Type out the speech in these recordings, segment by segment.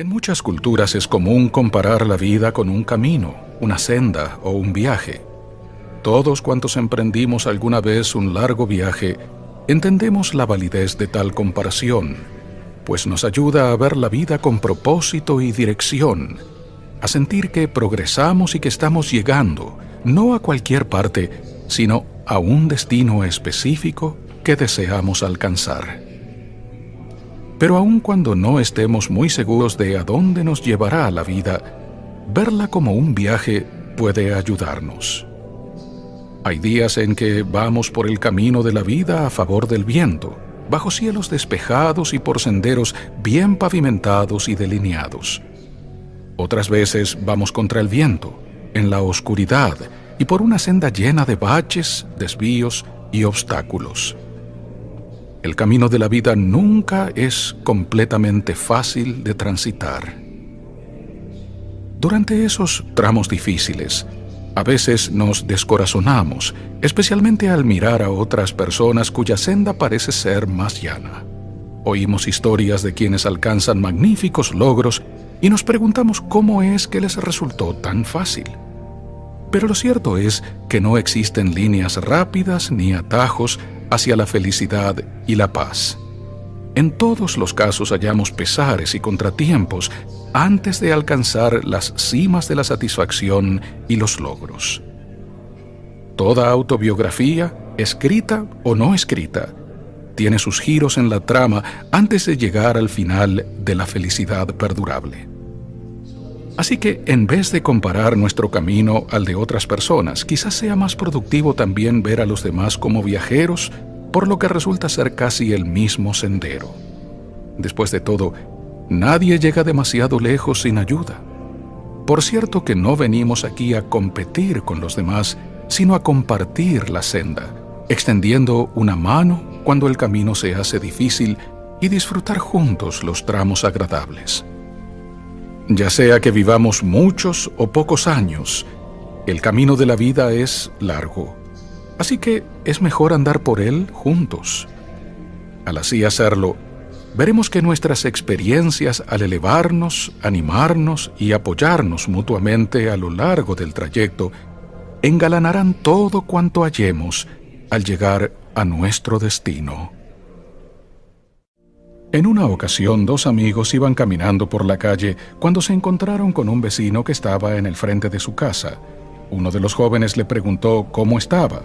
En muchas culturas es común comparar la vida con un camino, una senda o un viaje. Todos cuantos emprendimos alguna vez un largo viaje, entendemos la validez de tal comparación, pues nos ayuda a ver la vida con propósito y dirección, a sentir que progresamos y que estamos llegando, no a cualquier parte, sino a un destino específico que deseamos alcanzar. Pero aun cuando no estemos muy seguros de a dónde nos llevará la vida, verla como un viaje puede ayudarnos. Hay días en que vamos por el camino de la vida a favor del viento, bajo cielos despejados y por senderos bien pavimentados y delineados. Otras veces vamos contra el viento, en la oscuridad y por una senda llena de baches, desvíos y obstáculos. El camino de la vida nunca es completamente fácil de transitar. Durante esos tramos difíciles, a veces nos descorazonamos, especialmente al mirar a otras personas cuya senda parece ser más llana. Oímos historias de quienes alcanzan magníficos logros y nos preguntamos cómo es que les resultó tan fácil. Pero lo cierto es que no existen líneas rápidas ni atajos hacia la felicidad y la paz. En todos los casos hallamos pesares y contratiempos antes de alcanzar las cimas de la satisfacción y los logros. Toda autobiografía, escrita o no escrita, tiene sus giros en la trama antes de llegar al final de la felicidad perdurable. Así que, en vez de comparar nuestro camino al de otras personas, quizás sea más productivo también ver a los demás como viajeros, por lo que resulta ser casi el mismo sendero. Después de todo, nadie llega demasiado lejos sin ayuda. Por cierto que no venimos aquí a competir con los demás, sino a compartir la senda, extendiendo una mano cuando el camino se hace difícil y disfrutar juntos los tramos agradables. Ya sea que vivamos muchos o pocos años, el camino de la vida es largo, así que es mejor andar por él juntos. Al así hacerlo, veremos que nuestras experiencias al elevarnos, animarnos y apoyarnos mutuamente a lo largo del trayecto engalanarán todo cuanto hallemos al llegar a nuestro destino. En una ocasión, dos amigos iban caminando por la calle cuando se encontraron con un vecino que estaba en el frente de su casa. Uno de los jóvenes le preguntó cómo estaba,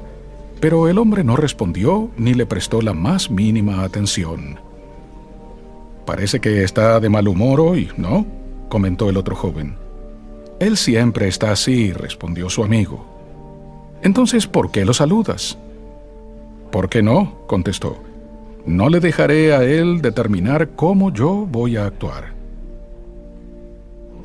pero el hombre no respondió ni le prestó la más mínima atención. «Parece que está de mal humor hoy, ¿no?», comentó el otro joven. «Él siempre está así», respondió su amigo. «Entonces, ¿por qué lo saludas?». «¿Por qué no?», contestó. «No le dejaré a él determinar cómo yo voy a actuar».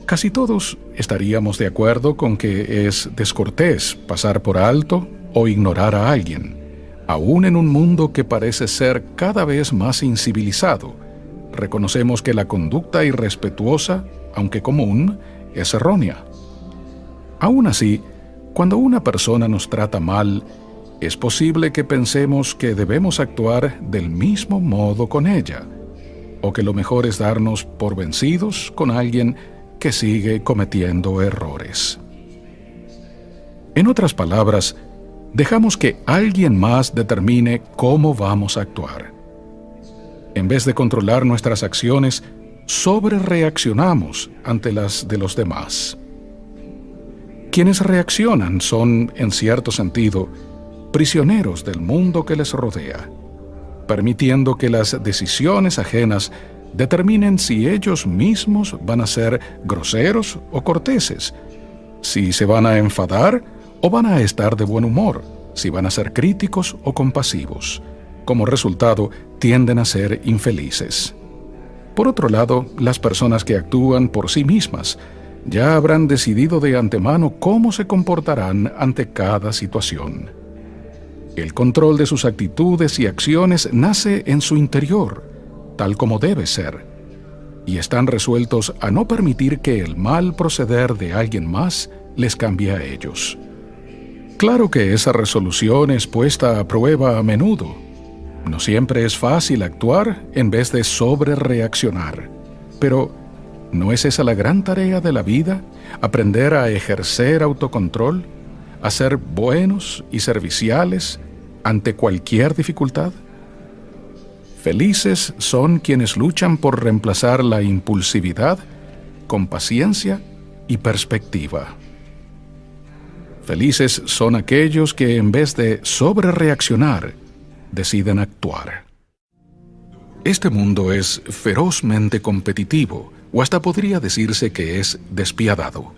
Casi todos estaríamos de acuerdo con que es descortés pasar por alto o ignorar a alguien, aún en un mundo que parece ser cada vez más incivilizado. Reconocemos que la conducta irrespetuosa, aunque común, es errónea. Aún así, cuando una persona nos trata mal, es posible que pensemos que debemos actuar del mismo modo con ella, o que lo mejor es darnos por vencidos con alguien que sigue cometiendo errores. En otras palabras, dejamos que alguien más determine cómo vamos a actuar. En vez de controlar nuestras acciones, sobrereaccionamos ante las de los demás. Quienes reaccionan son, en cierto sentido, prisioneros del mundo que les rodea, permitiendo que las decisiones ajenas determinen si ellos mismos van a ser groseros o corteses, si se van a enfadar o van a estar de buen humor, si van a ser críticos o compasivos. Como resultado, tienden a ser infelices. Por otro lado, las personas que actúan por sí mismas ya habrán decidido de antemano cómo se comportarán ante cada situación. El control de sus actitudes y acciones nace en su interior, tal como debe ser, y están resueltos a no permitir que el mal proceder de alguien más les cambie a ellos. Claro que esa resolución es puesta a prueba a menudo. No siempre es fácil actuar en vez de sobrereaccionar, pero ¿No es esa la gran tarea de la vida? ¿Aprender a ejercer autocontrol? ¿A ser buenos y serviciales ante cualquier dificultad? Felices son quienes luchan por reemplazar la impulsividad con paciencia y perspectiva. Felices son aquellos que en vez de sobrereaccionar, deciden actuar. Este mundo es ferozmente competitivo, o hasta podría decirse que es despiadado.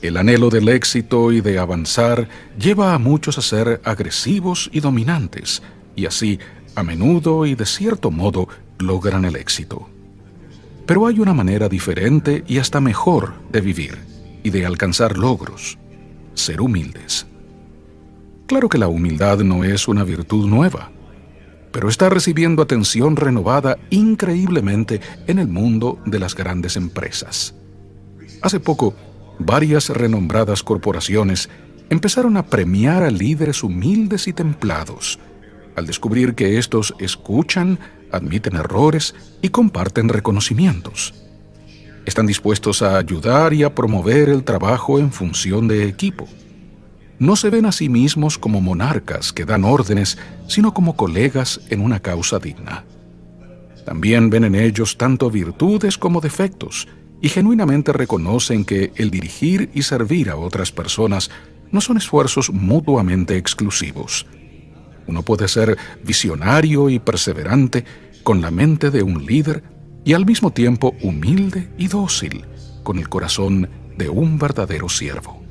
El anhelo del éxito y de avanzar lleva a muchos a ser agresivos y dominantes, y así, a menudo y de cierto modo, logran el éxito. Pero hay una manera diferente y hasta mejor de vivir y de alcanzar logros: ser humildes. Claro que la humildad no es una virtud nueva, pero está recibiendo atención renovada increíblemente en el mundo de las grandes empresas. Hace poco, varias renombradas corporaciones empezaron a premiar a líderes humildes y templados, al descubrir que estos escuchan, admiten errores y comparten reconocimientos. Están dispuestos a ayudar y a promover el trabajo en función de equipo. No se ven a sí mismos como monarcas que dan órdenes, sino como colegas en una causa digna. También ven en ellos tanto virtudes como defectos, y genuinamente reconocen que el dirigir y servir a otras personas no son esfuerzos mutuamente exclusivos. Uno puede ser visionario y perseverante con la mente de un líder y al mismo tiempo humilde y dócil con el corazón de un verdadero siervo.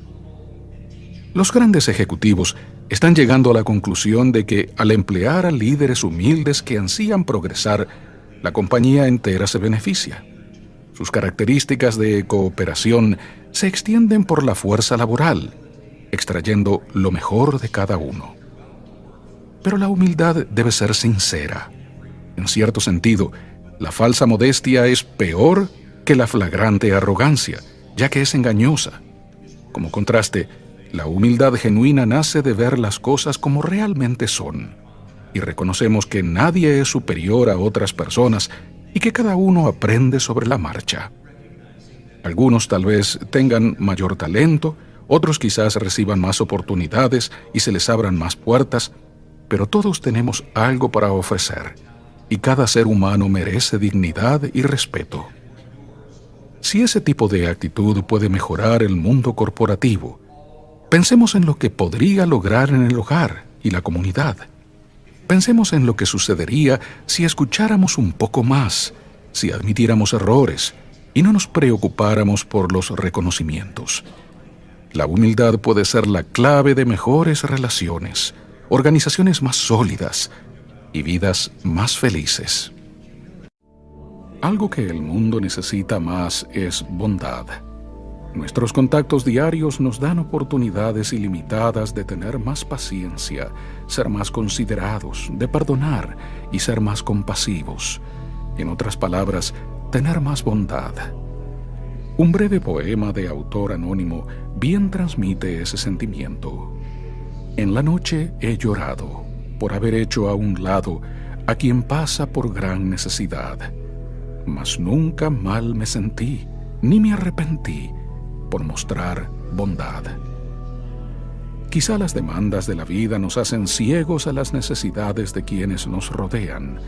Los grandes ejecutivos están llegando a la conclusión de que al emplear a líderes humildes que ansían progresar, la compañía entera se beneficia. Sus características de cooperación se extienden por la fuerza laboral, extrayendo lo mejor de cada uno. Pero la humildad debe ser sincera. En cierto sentido, la falsa modestia es peor que la flagrante arrogancia, ya que es engañosa. Como contraste, la humildad genuina nace de ver las cosas como realmente son, y reconocemos que nadie es superior a otras personas y que cada uno aprende sobre la marcha. Algunos tal vez tengan mayor talento, otros quizás reciban más oportunidades y se les abran más puertas, pero todos tenemos algo para ofrecer, y cada ser humano merece dignidad y respeto. Si ese tipo de actitud puede mejorar el mundo corporativo, pensemos en lo que podría lograr en el hogar y la comunidad. Pensemos en lo que sucedería si escucháramos un poco más, si admitiéramos errores y no nos preocupáramos por los reconocimientos. La humildad puede ser la clave de mejores relaciones, organizaciones más sólidas y vidas más felices. Algo que el mundo necesita más es bondad. Nuestros contactos diarios nos dan oportunidades ilimitadas de tener más paciencia, ser más considerados, de perdonar y ser más compasivos. En otras palabras, tener más bondad. Un breve poema de autor anónimo bien transmite ese sentimiento. En la noche he llorado por haber hecho a un lado a quien pasa por gran necesidad, mas nunca mal me sentí, ni me arrepentí por mostrar bondad. Quizá las demandas de la vida nos hacen ciegos a las necesidades de quienes nos rodean.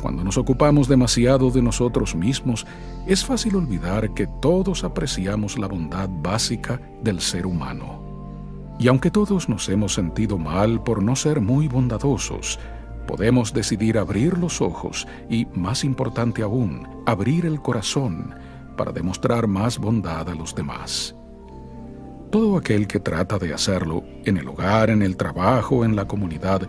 Cuando nos ocupamos demasiado de nosotros mismos, es fácil olvidar que todos apreciamos la bondad básica del ser humano. Y aunque todos nos hemos sentido mal por no ser muy bondadosos, podemos decidir abrir los ojos y, más importante aún, abrir el corazón para demostrar más bondad a los demás. Todo aquel que trata de hacerlo, en el hogar, en el trabajo, en la comunidad,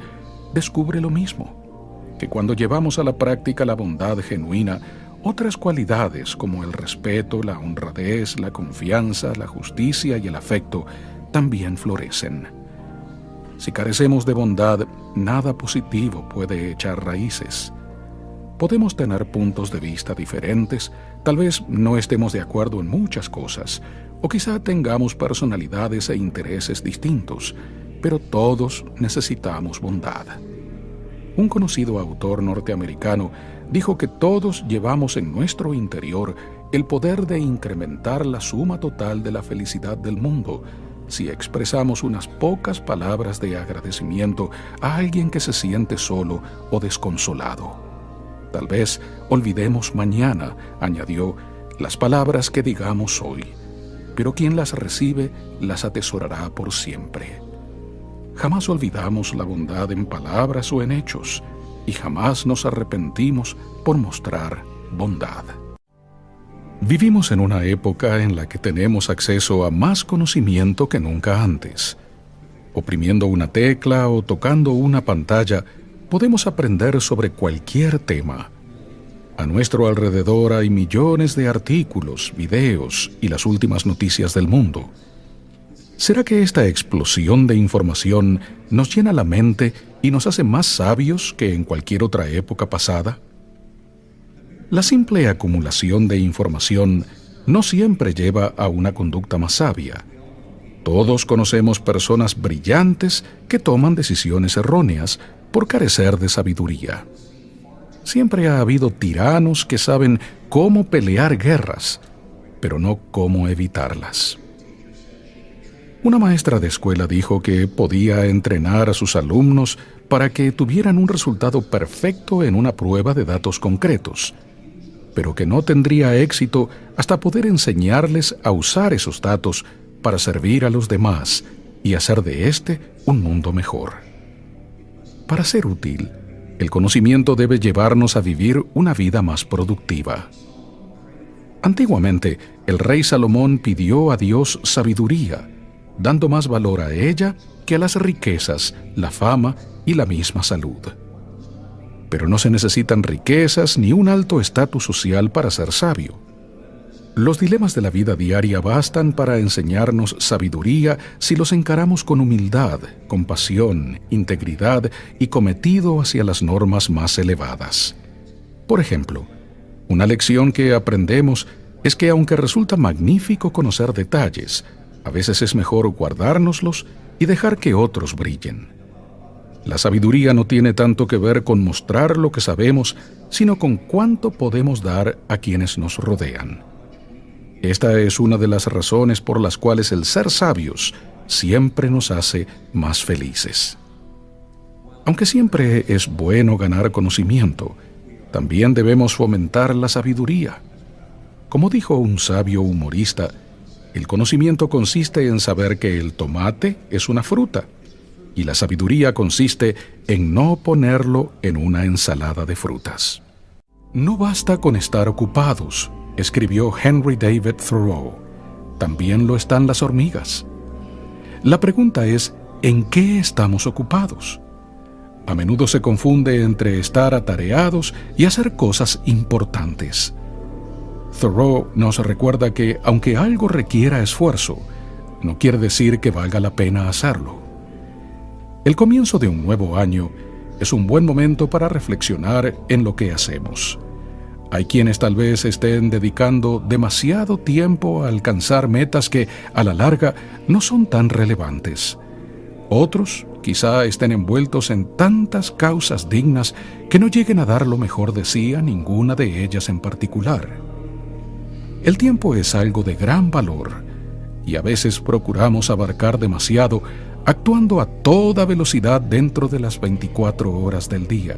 descubre lo mismo, que cuando llevamos a la práctica la bondad genuina, otras cualidades como el respeto, la honradez, la confianza, la justicia y el afecto también florecen. Si carecemos de bondad, nada positivo puede echar raíces. Podemos tener puntos de vista diferentes, tal vez no estemos de acuerdo en muchas cosas, o quizá tengamos personalidades e intereses distintos, pero todos necesitamos bondad. Un conocido autor norteamericano dijo que todos llevamos en nuestro interior el poder de incrementar la suma total de la felicidad del mundo si expresamos unas pocas palabras de agradecimiento a alguien que se siente solo o desconsolado. Tal vez olvidemos mañana, añadió, las palabras que digamos hoy, pero quien las recibe las atesorará por siempre. Jamás olvidamos la bondad en palabras o en hechos, y jamás nos arrepentimos por mostrar bondad. Vivimos en una época en la que tenemos acceso a más conocimiento que nunca antes. Oprimiendo una tecla o tocando una pantalla, podemos aprender sobre cualquier tema. A nuestro alrededor hay millones de artículos, videos y las últimas noticias del mundo. ¿Será que esta explosión de información nos llena la mente y nos hace más sabios que en cualquier otra época pasada? La simple acumulación de información no siempre lleva a una conducta más sabia. Todos conocemos personas brillantes que toman decisiones erróneas por carecer de sabiduría. Siempre ha habido tiranos que saben cómo pelear guerras, pero no cómo evitarlas. Una maestra de escuela dijo que podía entrenar a sus alumnos para que tuvieran un resultado perfecto en una prueba de datos concretos, pero que no tendría éxito hasta poder enseñarles a usar esos datos para servir a los demás y hacer de éste un mundo mejor. Para ser útil, el conocimiento debe llevarnos a vivir una vida más productiva. Antiguamente, el rey Salomón pidió a Dios sabiduría, dando más valor a ella que a las riquezas, la fama y la misma salud. Pero no se necesitan riquezas ni un alto estatus social para ser sabio. Los dilemas de la vida diaria bastan para enseñarnos sabiduría si los encaramos con humildad, compasión, integridad y cometido hacia las normas más elevadas. Por ejemplo, una lección que aprendemos es que aunque resulta magnífico conocer detalles, a veces es mejor guardárnoslos y dejar que otros brillen. La sabiduría no tiene tanto que ver con mostrar lo que sabemos, sino con cuánto podemos dar a quienes nos rodean. Esta es una de las razones por las cuales el ser sabios siempre nos hace más felices. Aunque siempre es bueno ganar conocimiento, también debemos fomentar la sabiduría. Como dijo un sabio humorista, el conocimiento consiste en saber que el tomate es una fruta, y la sabiduría consiste en no ponerlo en una ensalada de frutas. No basta con estar ocupados, escribió Henry David Thoreau. También lo están las hormigas. La pregunta es, ¿en qué estamos ocupados? A menudo se confunde entre estar atareados y hacer cosas importantes. Thoreau nos recuerda que, aunque algo requiera esfuerzo, no quiere decir que valga la pena hacerlo. El comienzo de un nuevo año es un buen momento para reflexionar en lo que hacemos. Hay quienes tal vez estén dedicando demasiado tiempo a alcanzar metas que, a la larga, no son tan relevantes. Otros quizá estén envueltos en tantas causas dignas que no lleguen a dar lo mejor de sí a ninguna de ellas en particular. El tiempo es algo de gran valor, y a veces procuramos abarcar demasiado, actuando a toda velocidad dentro de las 24 horas del día.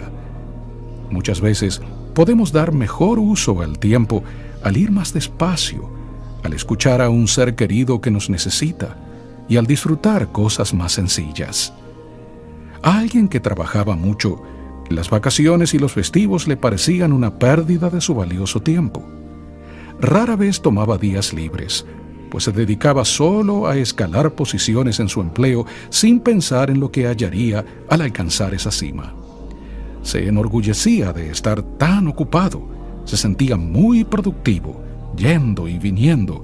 Muchas veces podemos dar mejor uso al tiempo al ir más despacio, al escuchar a un ser querido que nos necesita y al disfrutar cosas más sencillas. A alguien que trabajaba mucho, las vacaciones y los festivos le parecían una pérdida de su valioso tiempo. Rara vez tomaba días libres, pues se dedicaba solo a escalar posiciones en su empleo sin pensar en lo que hallaría al alcanzar esa cima. Se enorgullecía de estar tan ocupado, se sentía muy productivo, yendo y viniendo,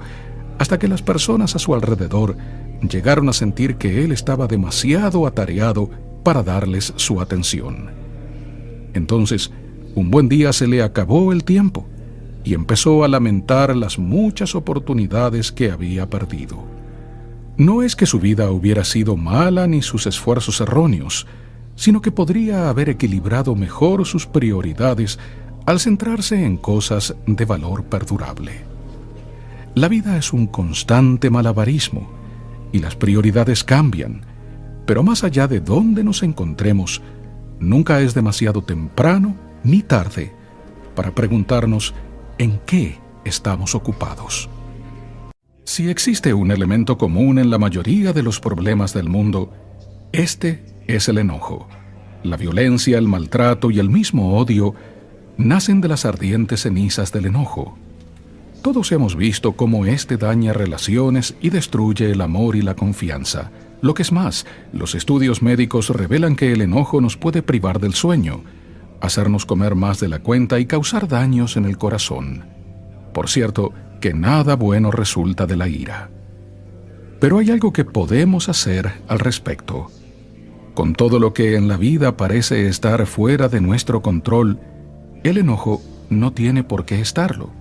hasta que las personas a su alrededor llegaron a sentir que él estaba demasiado atareado para darles su atención. Entonces, un buen día se le acabó el tiempo y empezó a lamentar las muchas oportunidades que había perdido. No es que su vida hubiera sido mala ni sus esfuerzos erróneos, sino que podría haber equilibrado mejor sus prioridades al centrarse en cosas de valor perdurable. La vida es un constante malabarismo y las prioridades cambian, pero más allá de dónde nos encontremos, nunca es demasiado temprano ni tarde para preguntarnos en qué estamos ocupados. Si existe un elemento común en la mayoría de los problemas del mundo, este es el enojo. La violencia, el maltrato y el mismo odio nacen de las ardientes cenizas del enojo. Todos hemos visto cómo este daña relaciones y destruye el amor y la confianza. Lo que es más, los estudios médicos revelan que el enojo nos puede privar del sueño, hacernos comer más de la cuenta y causar daños en el corazón. Por cierto, que nada bueno resulta de la ira. Pero hay algo que podemos hacer al respecto. Con todo lo que en la vida parece estar fuera de nuestro control, el enojo no tiene por qué estarlo.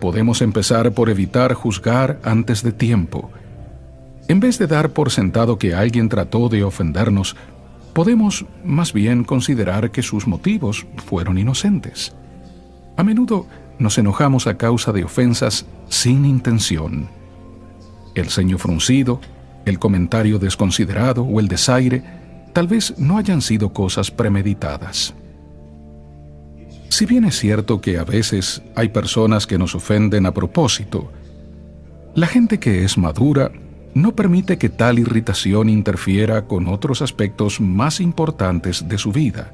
Podemos empezar por evitar juzgar antes de tiempo. En vez de dar por sentado que alguien trató de ofendernos, podemos más bien considerar que sus motivos fueron inocentes. A menudo nos enojamos a causa de ofensas sin intención. El ceño fruncido, el comentario desconsiderado o el desaire tal vez no hayan sido cosas premeditadas. Si bien es cierto que a veces hay personas que nos ofenden a propósito, la gente que es madura no permite que tal irritación interfiera con otros aspectos más importantes de su vida.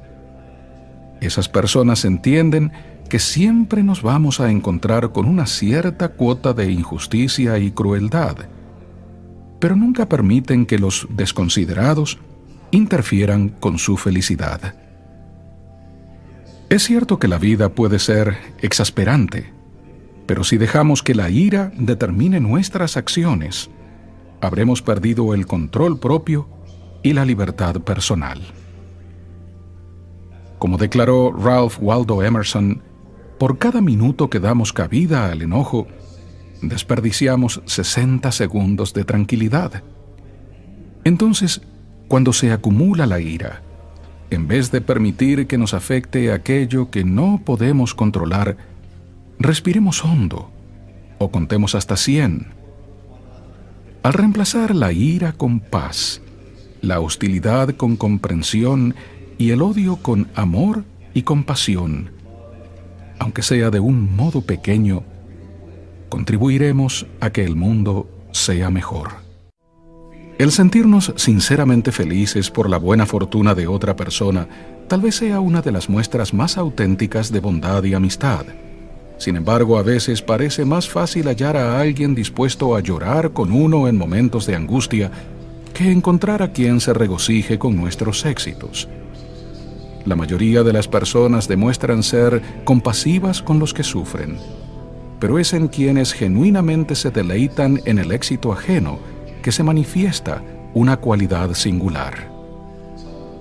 Esas personas entienden que siempre nos vamos a encontrar con una cierta cuota de injusticia y crueldad, pero nunca permiten que los desconsiderados interfieran con su felicidad. Es cierto que la vida puede ser exasperante, pero si dejamos que la ira determine nuestras acciones, habremos perdido el control propio y la libertad personal. Como declaró Ralph Waldo Emerson, por cada minuto que damos cabida al enojo, desperdiciamos 60 segundos de tranquilidad. Entonces, cuando se acumula la ira, en vez de permitir que nos afecte aquello que no podemos controlar, respiremos hondo o contemos hasta 100. Al reemplazar la ira con paz, la hostilidad con comprensión y el odio con amor y compasión, aunque sea de un modo pequeño, contribuiremos a que el mundo sea mejor. El sentirnos sinceramente felices por la buena fortuna de otra persona tal vez sea una de las muestras más auténticas de bondad y amistad. Sin embargo, a veces parece más fácil hallar a alguien dispuesto a llorar con uno en momentos de angustia que encontrar a quien se regocije con nuestros éxitos. La mayoría de las personas demuestran ser compasivas con los que sufren, pero es en quienes genuinamente se deleitan en el éxito ajeno que se manifiesta una cualidad singular.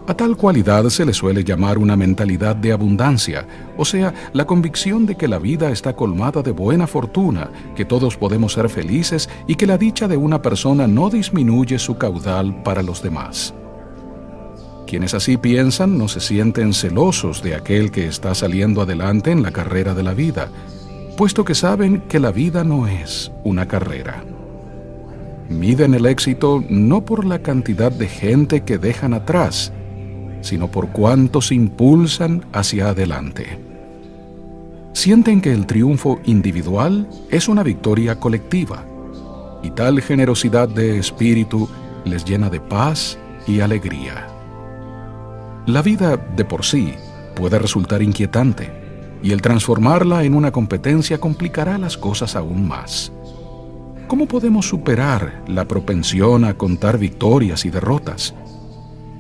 A tal cualidad se le suele llamar una mentalidad de abundancia, o sea, la convicción de que la vida está colmada de buena fortuna, que todos podemos ser felices y que la dicha de una persona no disminuye su caudal para los demás. Quienes así piensan no se sienten celosos de aquel que está saliendo adelante en la carrera de la vida, puesto que saben que la vida no es una carrera. Miden el éxito no por la cantidad de gente que dejan atrás, sino por cuántos impulsan hacia adelante. Sienten que el triunfo individual es una victoria colectiva, y tal generosidad de espíritu les llena de paz y alegría. La vida de por sí puede resultar inquietante, y el transformarla en una competencia complicará las cosas aún más. ¿Cómo podemos superar la propensión a contar victorias y derrotas?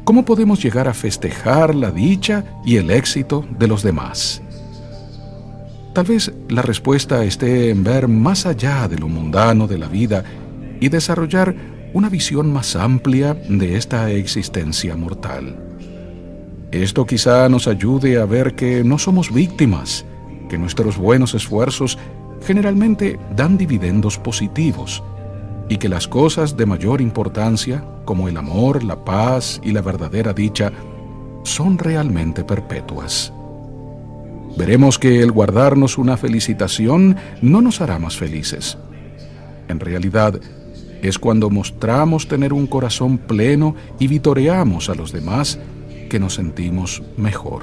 ¿Cómo podemos llegar a festejar la dicha y el éxito de los demás? Tal vez la respuesta esté en ver más allá de lo mundano de la vida y desarrollar una visión más amplia de esta existencia mortal. Esto quizá nos ayude a ver que no somos víctimas, que nuestros buenos esfuerzos generalmente dan dividendos positivos y que las cosas de mayor importancia, como el amor, la paz y la verdadera dicha, son realmente perpetuas. Veremos que el guardarnos una felicitación no nos hará más felices, En realidad, es cuando mostramos tener un corazón pleno y vitoreamos a los demás que nos sentimos mejor.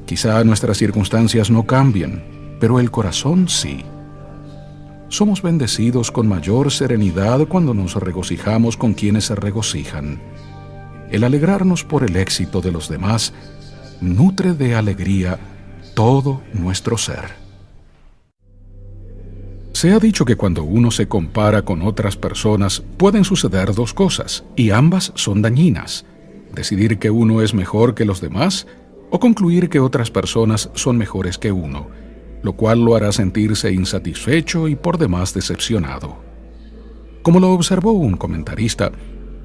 Quizá nuestras circunstancias no cambien, pero el corazón sí. Somos bendecidos con mayor serenidad cuando nos regocijamos con quienes se regocijan. El alegrarnos por el éxito de los demás nutre de alegría todo nuestro ser. Se ha dicho que cuando uno se compara con otras personas pueden suceder dos cosas, y ambas son dañinas: decidir que uno es mejor que los demás o concluir que otras personas son mejores que uno, lo cual lo hará sentirse insatisfecho y por demás decepcionado. Como lo observó un comentarista,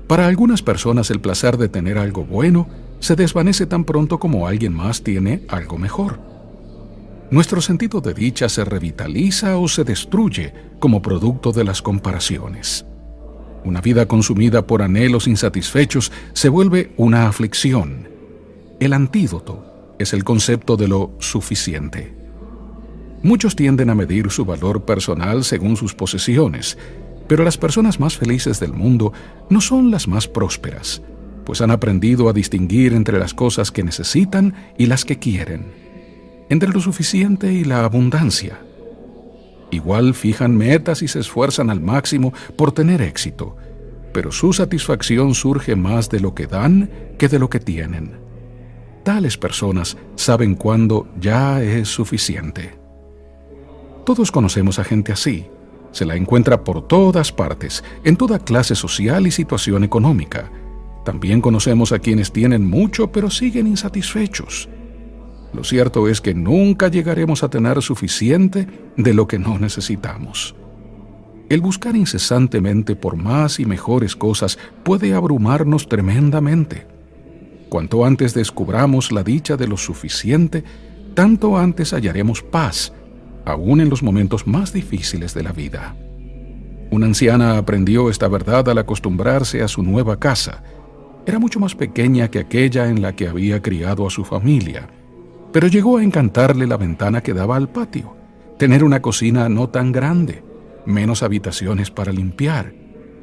para algunas personas el placer de tener algo bueno se desvanece tan pronto como alguien más tiene algo mejor. Nuestro sentido de dicha se revitaliza o se destruye como producto de las comparaciones. Una vida consumida por anhelos insatisfechos se vuelve una aflicción. El antídoto es el concepto de lo suficiente. Muchos tienden a medir su valor personal según sus posesiones, pero las personas más felices del mundo no son las más prósperas, pues han aprendido a distinguir entre las cosas que necesitan y las que quieren, entre lo suficiente y la abundancia. Igual fijan metas y se esfuerzan al máximo por tener éxito, pero su satisfacción surge más de lo que dan que de lo que tienen. Tales personas saben cuándo ya es suficiente. Todos conocemos a gente así. Se la encuentra por todas partes, en toda clase social y situación económica. También conocemos a quienes tienen mucho pero siguen insatisfechos. Lo cierto es que nunca llegaremos a tener suficiente de lo que no necesitamos. El buscar incesantemente por más y mejores cosas puede abrumarnos tremendamente. Cuanto antes descubramos la dicha de lo suficiente, tanto antes hallaremos paz, aún en los momentos más difíciles de la vida. Una anciana aprendió esta verdad al acostumbrarse a su nueva casa. Era mucho más pequeña que aquella en la que había criado a su familia, pero llegó a encantarle la ventana que daba al patio, tener una cocina no tan grande, menos habitaciones para limpiar,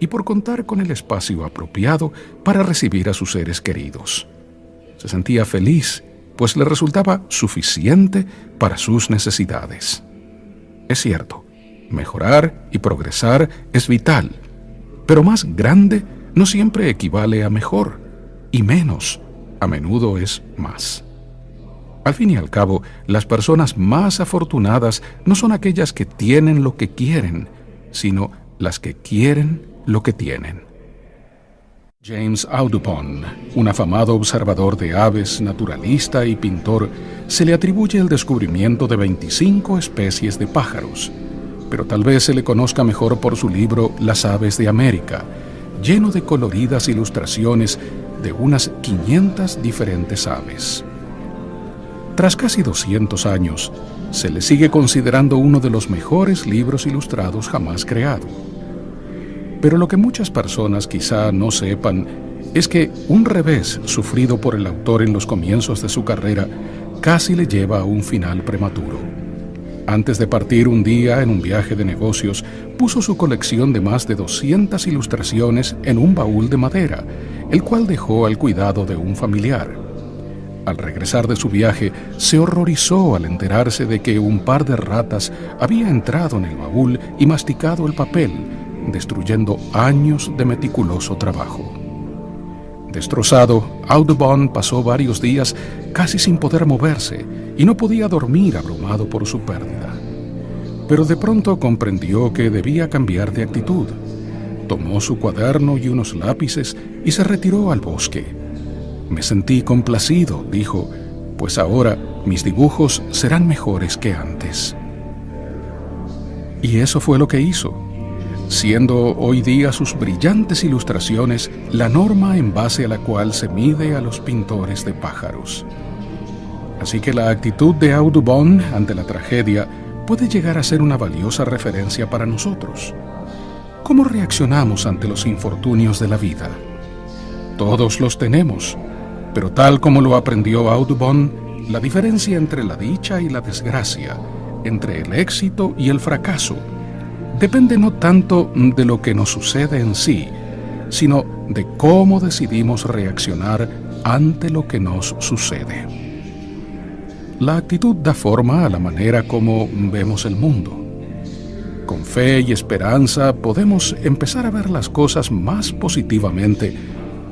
y por contar con el espacio apropiado para recibir a sus seres queridos. Se sentía feliz, pues le resultaba suficiente para sus necesidades. Es cierto, mejorar y progresar es vital, pero más grande no siempre equivale a mejor, y menos a menudo es más. Al fin y al cabo, las personas más afortunadas no son aquellas que tienen lo que quieren, sino las que quieren lo que tienen. James Audubon, un afamado observador de aves, naturalista y pintor, se le atribuye el descubrimiento de 25 especies de pájaros, pero tal vez se le conozca mejor por su libro Las aves de América, lleno de coloridas ilustraciones de unas 500 diferentes aves. Tras casi 200 años, se le sigue considerando uno de los mejores libros ilustrados jamás creado. Pero lo que muchas personas quizá no sepan es que un revés sufrido por el autor en los comienzos de su carrera casi le lleva a un final prematuro. Antes de partir un día en un viaje de negocios, puso su colección de más de 200 ilustraciones en un baúl de madera, el cual dejó al cuidado de un familiar. Al regresar de su viaje, se horrorizó al enterarse de que un par de ratas había entrado en el baúl y masticado el papel, destruyendo años de meticuloso trabajo. Destrozado, Audubon pasó varios días casi sin poder moverse y no podía dormir abrumado por su pérdida. Pero de pronto comprendió que debía cambiar de actitud. Tomó su cuaderno y unos lápices y se retiró al bosque. Me sentí complacido, dijo, pues ahora mis dibujos serán mejores que antes. Y eso fue lo que hizo, siendo hoy día sus brillantes ilustraciones la norma en base a la cual se mide a los pintores de pájaros. Así que la actitud de Audubon ante la tragedia puede llegar a ser una valiosa referencia para nosotros. ¿Cómo reaccionamos ante los infortunios de la vida? Todos los tenemos, pero tal como lo aprendió Audubon, la diferencia entre la dicha y la desgracia, entre el éxito y el fracaso, depende no tanto de lo que nos sucede en sí, sino de cómo decidimos reaccionar ante lo que nos sucede. La actitud da forma a la manera como vemos el mundo. Con fe y esperanza podemos empezar a ver las cosas más positivamente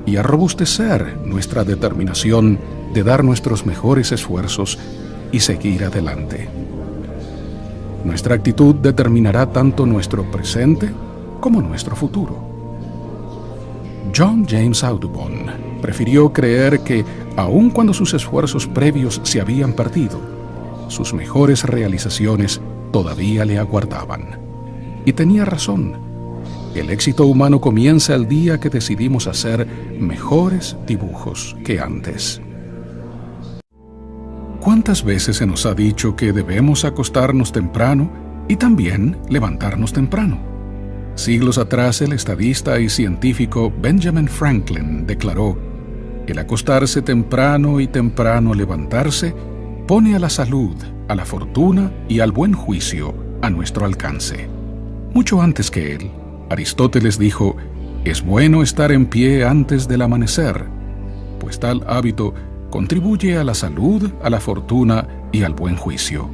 y a robustecer nuestra determinación de dar nuestros mejores esfuerzos y seguir adelante. Nuestra actitud determinará tanto nuestro presente como nuestro futuro. John James Audubon prefirió creer que, aun cuando sus esfuerzos previos se habían perdido, sus mejores realizaciones todavía le aguardaban. Y tenía razón. El éxito humano comienza el día que decidimos hacer mejores dibujos que antes. ¿Cuántas veces se nos ha dicho que debemos acostarnos temprano y también levantarnos temprano? Siglos atrás, el estadista y científico Benjamin Franklin declaró: el acostarse temprano y temprano levantarse pone a la salud, a la fortuna y al buen juicio a nuestro alcance. Mucho antes que él, Aristóteles dijo: es bueno estar en pie antes del amanecer, pues tal hábito contribuye a la salud, a la fortuna y al buen juicio.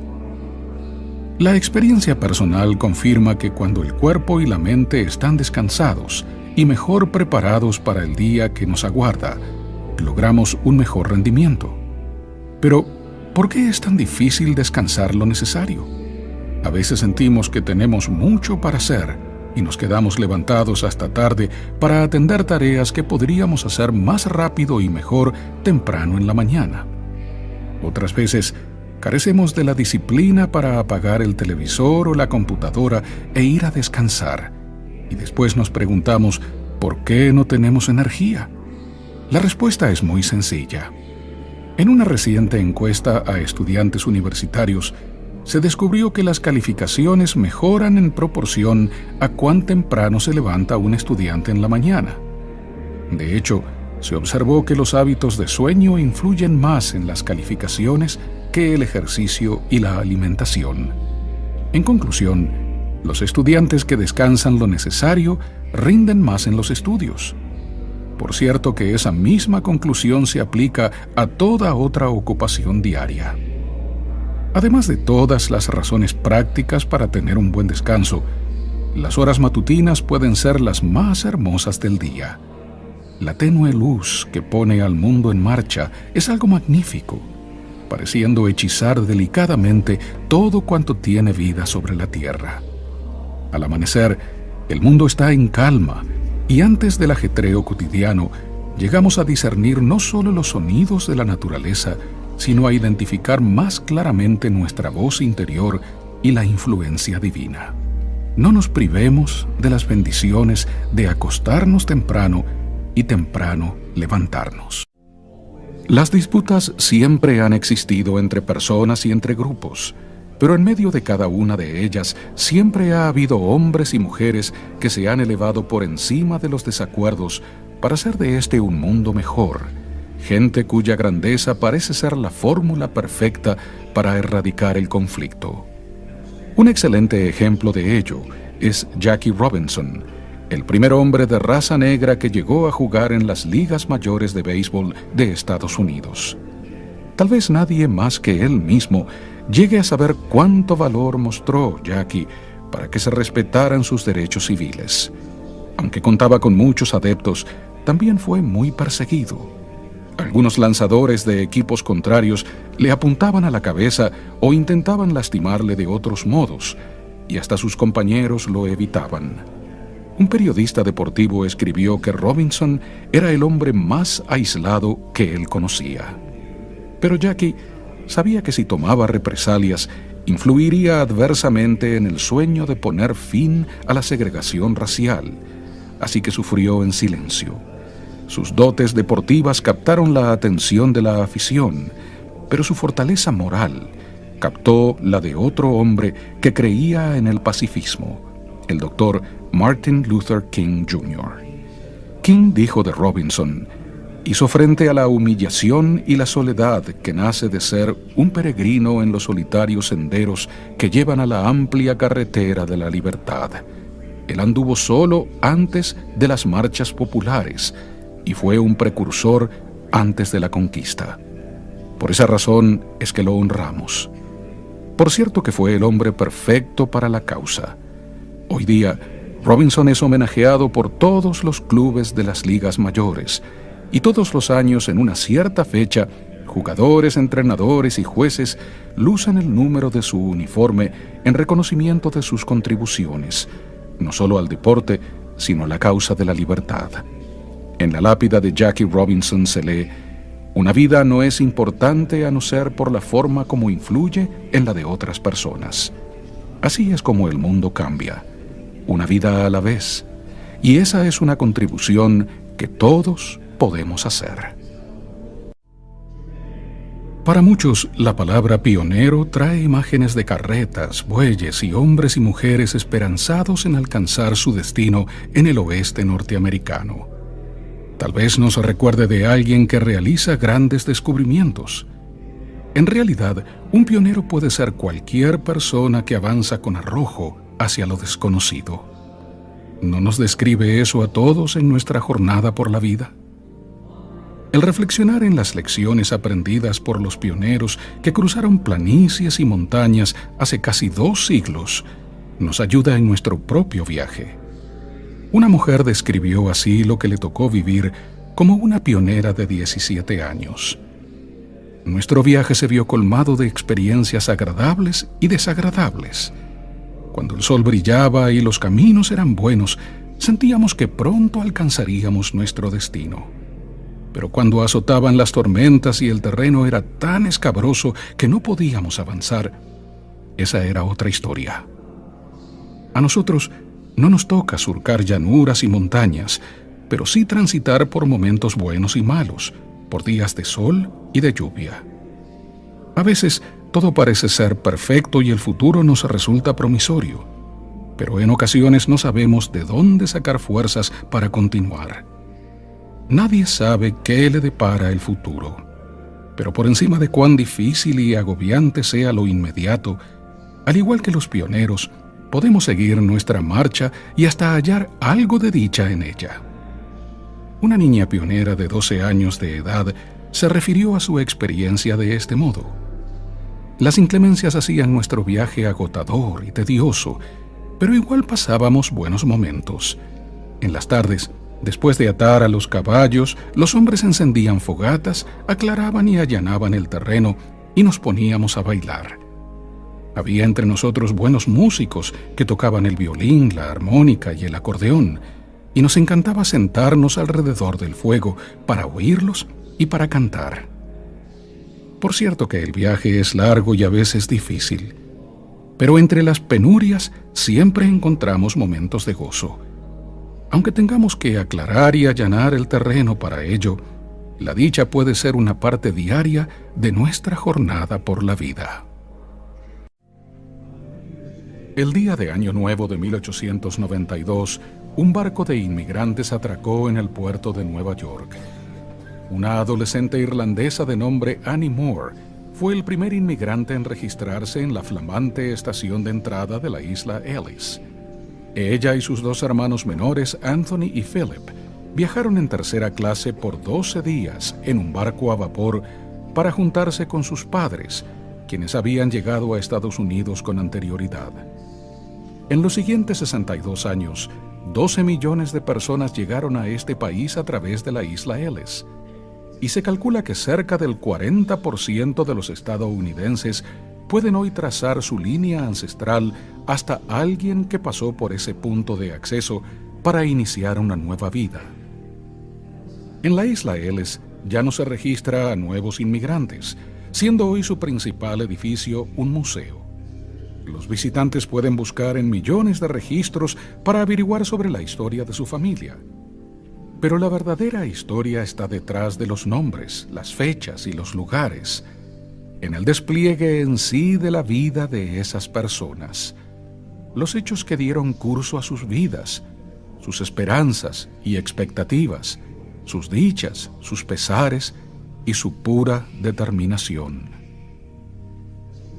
La experiencia personal confirma que cuando el cuerpo y la mente están descansados y mejor preparados para el día que nos aguarda, logramos un mejor rendimiento. Pero, ¿por qué es tan difícil descansar lo necesario? A veces sentimos que tenemos mucho para hacer y nos quedamos levantados hasta tarde para atender tareas que podríamos hacer más rápido y mejor temprano en la mañana. Otras veces, carecemos de la disciplina para apagar el televisor o la computadora e ir a descansar. Y después nos preguntamos, ¿por qué no tenemos energía? La respuesta es muy sencilla. En una reciente encuesta a estudiantes universitarios, se descubrió que las calificaciones mejoran en proporción a cuán temprano se levanta un estudiante en la mañana. De hecho, se observó que los hábitos de sueño influyen más en las calificaciones que el ejercicio y la alimentación. En conclusión, los estudiantes que descansan lo necesario rinden más en los estudios. Por cierto que esa misma conclusión se aplica a toda otra ocupación diaria. Además de todas las razones prácticas para tener un buen descanso, las horas matutinas pueden ser las más hermosas del día. La tenue luz que pone al mundo en marcha es algo magnífico, pareciendo hechizar delicadamente todo cuanto tiene vida sobre la tierra. Al amanecer, el mundo está en calma y antes del ajetreo cotidiano, llegamos a discernir no solo los sonidos de la naturaleza, sino a identificar más claramente nuestra voz interior y la influencia divina. No nos privemos de las bendiciones de acostarnos temprano y temprano levantarnos. Las disputas siempre han existido entre personas y entre grupos, pero en medio de cada una de ellas siempre ha habido hombres y mujeres que se han elevado por encima de los desacuerdos para hacer de este un mundo mejor. Gente cuya grandeza parece ser la fórmula perfecta para erradicar el conflicto. Un excelente ejemplo de ello es Jackie Robinson, el primer hombre de raza negra que llegó a jugar en las ligas mayores de béisbol de Estados Unidos. Tal vez nadie más que él mismo llegue a saber cuánto valor mostró Jackie para que se respetaran sus derechos civiles. Aunque contaba con muchos adeptos, también fue muy perseguido. Algunos lanzadores de equipos contrarios le apuntaban a la cabeza o intentaban lastimarle de otros modos, y hasta sus compañeros lo evitaban. Un periodista deportivo escribió que Robinson era el hombre más aislado que él conocía. Pero Jackie sabía que si tomaba represalias, influiría adversamente en el sueño de poner fin a la segregación racial, así que sufrió en silencio. Sus dotes deportivas captaron la atención de la afición, pero su fortaleza moral captó la de otro hombre que creía en el pacifismo, el doctor Martin Luther King Jr. King dijo de Robinson: Hizo frente a la humillación y la soledad que nace de ser un peregrino en los solitarios senderos que llevan a la amplia carretera de la libertad. Él anduvo solo antes de las marchas populares y fue un precursor antes de la conquista. Por esa razón es que lo honramos. Por cierto que fue el hombre perfecto para la causa. Hoy día, Robinson es homenajeado por todos los clubes de las ligas mayores, y todos los años en una cierta fecha, jugadores, entrenadores y jueces lucen el número de su uniforme en reconocimiento de sus contribuciones, no solo al deporte, sino a la causa de la libertad. En la lápida de Jackie Robinson se lee: una vida no es importante a no ser por la forma como influye en la de otras personas. Así es como el mundo cambia, una vida a la vez, y esa es una contribución que todos podemos hacer. Para muchos, la palabra pionero trae imágenes de carretas, bueyes y hombres y mujeres esperanzados en alcanzar su destino en el oeste norteamericano. Tal vez nos recuerde de alguien que realiza grandes descubrimientos. En realidad, un pionero puede ser cualquier persona que avanza con arrojo hacia lo desconocido. ¿No nos describe eso a todos en nuestra jornada por la vida? El reflexionar en las lecciones aprendidas por los pioneros que cruzaron planicies y montañas hace casi 2 siglos nos ayuda en nuestro propio viaje. Una mujer describió así lo que le tocó vivir como una pionera de 17 años. Nuestro viaje se vio colmado de experiencias agradables y desagradables. Cuando el sol brillaba y los caminos eran buenos, sentíamos que pronto alcanzaríamos nuestro destino. Pero cuando azotaban las tormentas y el terreno era tan escabroso que no podíamos avanzar, esa era otra historia. A nosotros no nos toca surcar llanuras y montañas, pero sí transitar por momentos buenos y malos, por días de sol y de lluvia. A veces todo parece ser perfecto y el futuro nos resulta promisorio, pero en ocasiones no sabemos de dónde sacar fuerzas para continuar. Nadie sabe qué le depara el futuro, pero por encima de cuán difícil y agobiante sea lo inmediato, al igual que los pioneros, podemos seguir nuestra marcha y hasta hallar algo de dicha en ella. Una niña pionera de 12 años de edad se refirió a su experiencia de este modo: las inclemencias hacían nuestro viaje agotador y tedioso, pero igual pasábamos buenos momentos. En las tardes, después de atar a los caballos, los hombres encendían fogatas, aclaraban y allanaban el terreno y nos poníamos a bailar. Había entre nosotros buenos músicos que tocaban el violín, la armónica y el acordeón, y nos encantaba sentarnos alrededor del fuego para oírlos y para cantar. Por cierto que el viaje es largo y a veces difícil, pero entre las penurias siempre encontramos momentos de gozo. Aunque tengamos que aclarar y allanar el terreno para ello, la dicha puede ser una parte diaria de nuestra jornada por la vida. El día de Año Nuevo de 1892, un barco de inmigrantes atracó en el puerto de Nueva York. Una adolescente irlandesa de nombre Annie Moore fue el primer inmigrante en registrarse en la flamante estación de entrada de la isla Ellis. Ella y sus 2 hermanos menores, Anthony y Philip, viajaron en tercera clase por 12 días en un barco a vapor para juntarse con sus padres, quienes habían llegado a Estados Unidos con anterioridad. En los siguientes 62 años, 12 millones de personas llegaron a este país a través de la isla Ellis, y se calcula que cerca del 40% de los estadounidenses pueden hoy trazar su línea ancestral hasta alguien que pasó por ese punto de acceso para iniciar una nueva vida. En la isla Ellis ya no se registra a nuevos inmigrantes, siendo hoy su principal edificio un museo. Los visitantes pueden buscar en millones de registros para averiguar sobre la historia de su familia. Pero la verdadera historia está detrás de los nombres, las fechas y los lugares, en el despliegue en sí de la vida de esas personas, los hechos que dieron curso a sus vidas, sus esperanzas y expectativas, sus dichas, sus pesares y su pura determinación.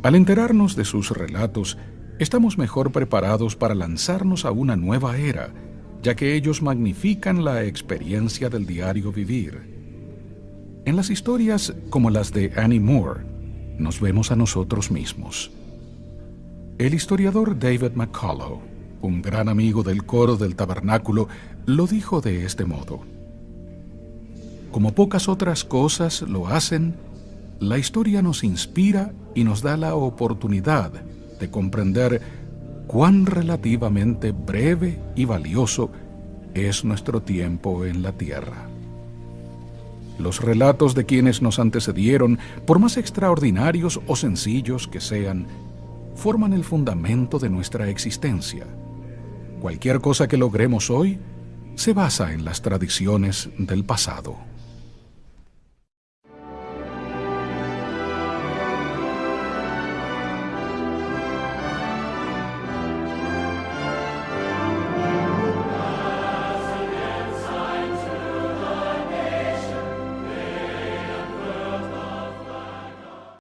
Al enterarnos de sus relatos, estamos mejor preparados para lanzarnos a una nueva era, ya que ellos magnifican la experiencia del diario vivir. En las historias como las de Annie Moore, nos vemos a nosotros mismos. El historiador David McCullough, un gran amigo del coro del tabernáculo, lo dijo de este modo: como pocas otras cosas lo hacen, la historia nos inspira y nos da la oportunidad de comprender cuán relativamente breve y valioso es nuestro tiempo en la tierra. Los relatos de quienes nos antecedieron, por más extraordinarios o sencillos que sean, forman el fundamento de nuestra existencia. Cualquier cosa que logremos hoy se basa en las tradiciones del pasado.